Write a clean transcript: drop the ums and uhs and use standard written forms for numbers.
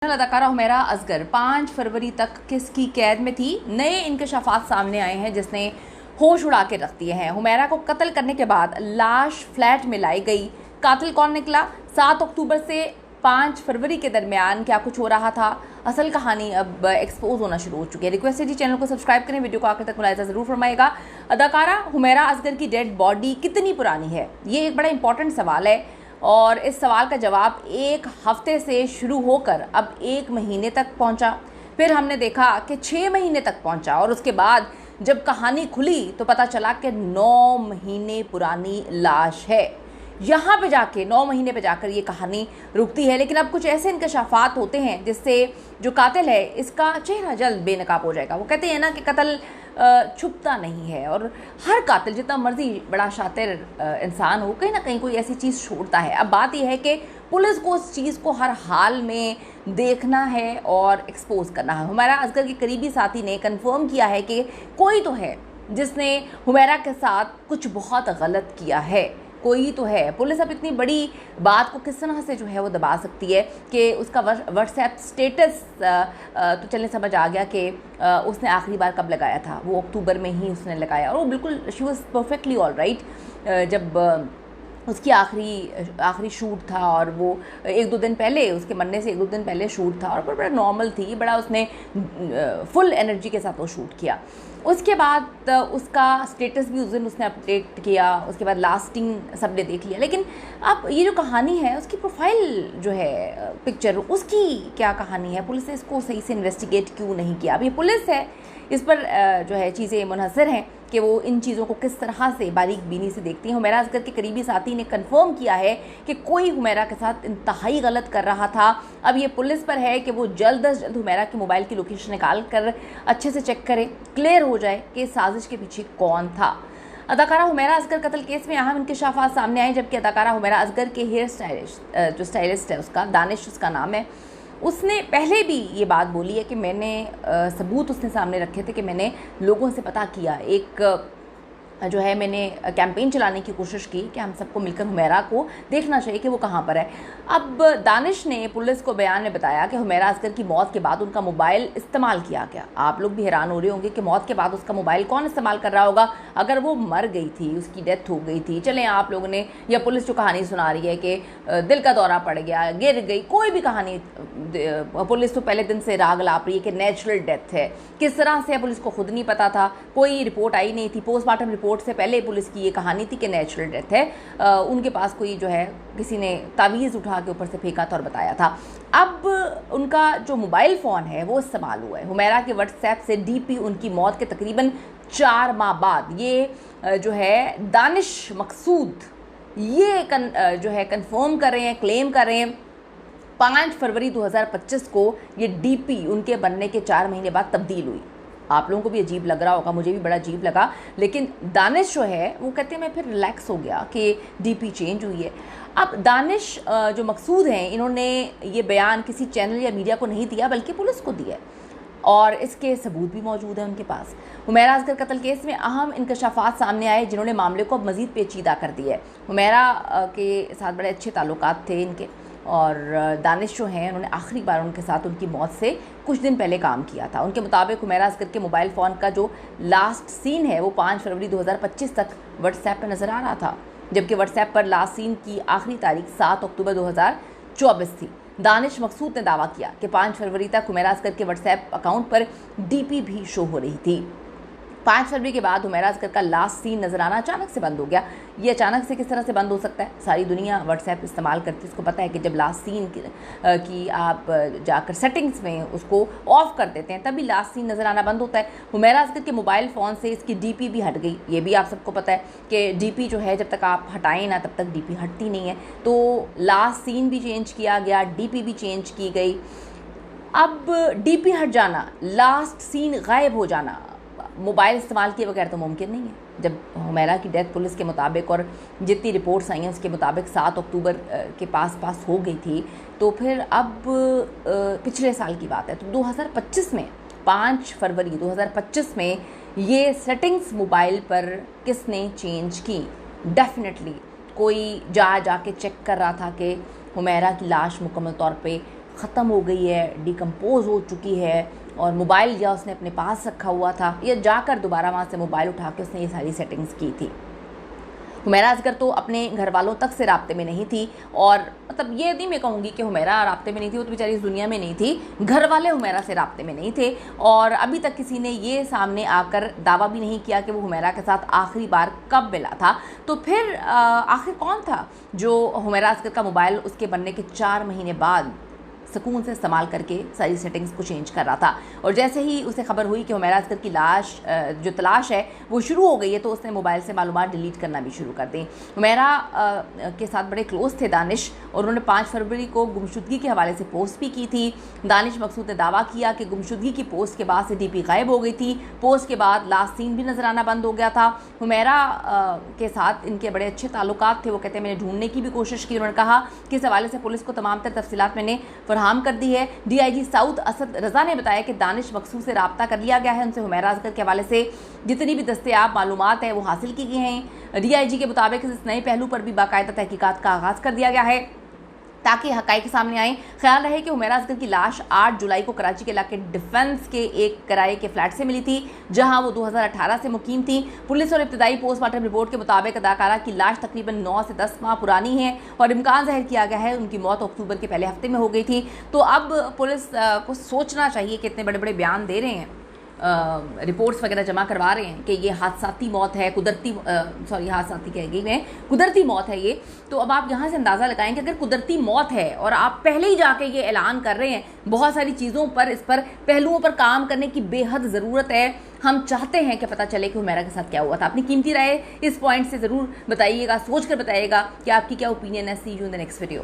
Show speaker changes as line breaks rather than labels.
अदाकारा हुमैरा असगर 5 फरवरी तक किसकी कैद में थी। नए इंकशाफात सामने आए हैं जिसने होश उड़ा के रख दिए हैं। हुमैरा को कत्ल करने के बाद लाश फ्लैट में लाई गई। कातिल कौन निकला? 7 अक्टूबर से 5 फरवरी के दरमियान क्या कुछ हो रहा था? असल कहानी अब एक्सपोज होना शुरू हो चुकी है। रिक्वेस्ट है जी, चैनल को सब्सक्राइब करें, वीडियो को आखिर तक मुलाहिजा जरूर फरमाएगा। अदाकारा हुमैरा असगर की डेड बॉडी कितनी पुरानी है, ये एक बड़ा इंपॉर्टेंट सवाल है और इस सवाल का जवाब एक हफ्ते से शुरू होकर अब 1 महीने तक पहुंचा। फिर हमने देखा कि 6 महीने तक पहुंचा और उसके बाद जब कहानी खुली तो पता चला कि 9 महीने पुरानी लाश है। यहाँ पे जाके 9 महीने पे जाकर ये कहानी रुकती है। लेकिन अब कुछ ऐसे इंकशाफात होते हैं जिससे जो कातिल है इसका चेहरा जल्द बेनकाब हो जाएगा। वो कहते हैं ना कि कत्ल छुपता नहीं है और हर कातिल जितना मर्जी बड़ा शातिर इंसान हो, कहीं ना कहीं कोई ऐसी चीज़ छोड़ता है। अब बात यह है कि पुलिस को उस चीज़ को हर हाल में देखना है और एक्सपोज करना है। हुमैरा असगर के करीबी साथी ने कंफर्म किया है कि कोई तो है जिसने हुमैरा के साथ कुछ बहुत गलत किया है, कोई तो है। पुलिस अब इतनी बड़ी बात को किस तरह से जो है वो दबा सकती है कि उसका व्हाट्सएप स्टेटस तो चलने समझ आ गया कि उसने आखिरी बार कब लगाया था। वो अक्टूबर में ही उसने लगाया और वो बिल्कुल she was perfectly all right. जब उसकी आखिरी शूट था और वो 1-2 दिन पहले, उसके मरने से 1-2 दिन पहले शूट था और बड़ा नॉर्मल थी, बड़ा उसने फुल एनर्जी के साथ वो शूट किया। उसके बाद उसका स्टेटस भी उस दिन उसने अपडेट किया, उसके बाद लास्टिंग सबने देख लिया। लेकिन अब ये जो कहानी है उसकी प्रोफाइल जो है पिक्चर, उसकी क्या कहानी है? पुलिस ने इसको सही से इन्वेस्टिगेट क्यों नहीं किया? अब ये पुलिस है, इस पर जो है चीज़ें मुनहसर हैं कि वो इन चीज़ों को किस तरह से बारीक बीनी से देखती हैं। हुमैरा असगर के करीबी साथी ने कंफर्म किया है कि कोई हुमैरा के साथ इंतहाई गलत कर रहा था। अब ये पुलिस पर है कि वो जल्द अज जल्द हुमैरा के मोबाइल की लोकेशन निकाल कर अच्छे से चेक करे, क्लियर हो जाए कि साजिश के पीछे कौन था। अदाकारा हुमैरा असगर कत्ल केस में अहम इंकशाफात सामने आए, जबकि अदाकारा हुमैरा असगर के हेयर स्टाइलिस्ट है उसका दानिश उसका नाम है, उसने पहले भी ये बात बोली है कि मैंने सबूत उसने सामने रखे थे कि मैंने लोगों से पता किया, एक जो है मैंने कैंपेन चलाने की कोशिश की कि हम सबको मिलकर हुमैरा को देखना चाहिए कि वो कहाँ पर है। अब दानिश ने पुलिस को बयान में बताया कि हुमैरा असगर की मौत के बाद उनका मोबाइल इस्तेमाल किया गया। आप लोग भी हैरान हो रहे होंगे कि मौत के बाद उसका मोबाइल कौन इस्तेमाल कर रहा होगा? अगर वो मर गई थी, उसकी डेथ हो गई थी, चलें आप लोगों ने या पुलिस जो कहानी सुना रही है कि दिल का दौरा पड़ गया, गिर गई, कोई भी कहानी, पुलिस तो पहले दिन से राग लाप रही है कि नेचुरल डेथ है। किस तरह से पुलिस को खुद नहीं पता था, कोई रिपोर्ट आई नहीं थी। पोस्टमार्टम रिपोर्ट से पहले पुलिस की ये कहानी थी कि नेचुरल डेथ है। उनके पास कोई जो है किसी ने तावीज़ उठा के ऊपर से फेंका था और बताया था। अब उनका जो मोबाइल फ़ोन है वो इस्तेमाल हुआ है। हुमैरा के व्हाट्सएप से डीपी उनकी मौत के तकरीबन 4 माह बाद ये जो है दानिश मकसूद ये जो है कंफर्म कर रहे हैं, क्लेम कर रहे हैं 5 फरवरी 2025 को ये डीपी उनके बनने के 4 महीने बाद तब्दील हुई। आप लोगों को भी अजीब लग रहा होगा, मुझे भी बड़ा अजीब लगा, लेकिन दानिश जो है वो कहते हैं मैं फिर रिलैक्स हो गया कि डीपी चेंज हुई है। अब दानिश जो मकसूद हैं, इन्होंने ये बयान किसी चैनल या मीडिया को नहीं दिया बल्कि पुलिस को दिया और इसके सबूत भी मौजूद हैं उनके पास। हुमैरा असगर कत्ल केस में अहम इंकशाफात सामने आए जिन्होंने मामले को अब मज़ीद पेचीदा कर दिया है। हुमैरा के साथ बड़े अच्छे ताल्लुकात थे इनके और दानिश जो हैं उन्होंने आखिरी बार उनके साथ उनकी मौत से कुछ दिन पहले काम किया था। उनके मुताबिक हुमैरा असगर के मोबाइल फ़ोन का जो लास्ट सीन है वो 5 फरवरी 2025 तक व्हाट्सएप पर नज़र आ रहा था, जबकि व्हाट्सएप पर लास्ट सीन की आखिरी तारीख 7 अक्टूबर 2024 थी। दानिश मकसूद ने दावा किया कि 5 फरवरी तक हुमैरा असगर के व्हाट्सएप अकाउंट पर डीपी भी शो हो रही थी। 5 फरवरी के बाद हुमैरा असगर का लास्ट सीन नज़र आना अचानक से बंद हो गया। ये अचानक से किस तरह से बंद हो सकता है? सारी दुनिया व्हाट्सएप इस्तेमाल करती है, उसको पता है कि जब लास्ट सीन की आप जाकर सेटिंग्स में उसको ऑफ कर देते हैं तभी लास्ट सीन नज़र आना बंद होता है। हुमैरा असगर के मोबाइल फ़ोन से इसकी डीपी भी हट गई। ये भी आप सबको पता है कि डीपी जो है जब तक आप हटाएं ना तब तक डीपी हटती नहीं है। तो लास्ट सीन भी चेंज किया गया, डीपी भी चेंज की गई। अब डीपी हट जाना, लास्ट सीन गायब हो जाना मोबाइल इस्तेमाल किए बगैर तो मुमकिन नहीं है। जब हुमैरा की डेथ पुलिस के मुताबिक और जितनी रिपोर्ट्स आई हैं उसके मुताबिक 7 अक्टूबर के पास हो गई थी, तो फिर अब पिछले साल की बात है, तो 2025 में 5 फरवरी 2025 में ये सेटिंग्स मोबाइल पर किसने चेंज की? डेफिनेटली कोई जाके चेक कर रहा था कि हुमैरा की लाश मुकम्मल तौर पे ख़त्म हो गई है, डिकम्पोज हो चुकी है, और मोबाइल या उसने अपने पास रखा हुआ था या जाकर दोबारा वहाँ से मोबाइल उठा के उसने ये सारी सेटिंग्स की थी। हुमैरा असगर तो अपने घर वालों तक से राब्ते में नहीं थी, और मतलब ये नहीं मैं कहूँगी कि हुमैरा राब्ते में नहीं थी, वो तो बेचारी इस दुनिया में नहीं थी, घर वाले हुमैरा से राब्ते में नहीं थे। और अभी तक किसी ने ये सामने आकर दावा भी नहीं किया कि वो हुमैरा के साथ आखिरी बार कब मिला था। तो फिर आखिर कौन था जो हुमैरा असगर का मोबाइल उसके बनने के 4 महीने बाद सुकून से इस्तेमाल करके सारी सेटिंग्स को चेंज कर रहा था। और जैसे ही उसे खबर हुई कि हुमैरा असगर की लाश जो तलाश है वो शुरू हो गई है, तो उसने मोबाइल से मालूमात डिलीट करना भी शुरू कर दी। हुमैरा के साथ बड़े क्लोज थे दानिश, और उन्होंने 5 फरवरी को गुमशुदगी के हवाले से पोस्ट भी की थी। दानिश मकसूद ने दावा किया कि गुमशुदगी की पोस्ट के बाद से डीपी गायब हो गई थी। पोस्ट के बाद लास्ट सीन भी नजर आना बंद हो गया था। हुमैरा के साथ इनके बड़े अच्छे ताल्लुकात थे। वो कहते हैं मैंने ढूंढने की भी कोशिश की। उन्होंने कहा कि इस हवाले से पुलिस को तमाम तर तफसीलात मैंने फराहम कर दी है। डीआईजी साउथ असद रजा ने बताया कि दानिश मकसूद से रब्ता कर लिया गया है। उनसे हुमैरा असगर के हवाले से जितनी भी दस्तयाब मालूमात है वो हासिल की गई हैं। डीआईजी के मुताबिक इस नए पहलू पर भी बाकायदा तहकीकात का आगाज़ कर दिया गया है ताकि हक़ाइक़ सामने आए। ख्याल रहे कि हुमैरा असगर की लाश 8 जुलाई को कराची के इलाके डिफेंस के एक किराए के फ्लैट से मिली थी, जहां वो 2018 से मुकीम थी। पुलिस और इब्तदाई पोस्टमार्टम रिपोर्ट के मुताबिक अदाकारा की लाश तकरीबन 9 से 10 माह पुरानी है, और इम्कान ज़ाहिर किया गया है उनकी मौत अक्टूबर के पहले हफ्ते में हो गई थी। तो अब पुलिस को सोचना चाहिए कि इतने बड़े बड़े बयान दे रहे हैं, रिपोर्ट्स वगैरह जमा करवा रहे हैं कि ये हादसाती मौत है, हादसाती कह गई मैं, कुदरती मौत है ये। तो अब आप यहाँ से अंदाज़ा लगाएं कि अगर कुदरती मौत है और आप पहले ही जाके ये ऐलान कर रहे हैं, बहुत सारी चीज़ों पर, इस पर पहलुओं पर काम करने की बेहद ज़रूरत है। हम चाहते हैं कि पता चले कि हुमैरा के साथ क्या हुआ था। अपनी कीमती राय इस पॉइंट से ज़रूर बताइएगा, सोच कर बताइएगा कि आपकी क्या ओपिनियन है। See you in the next video.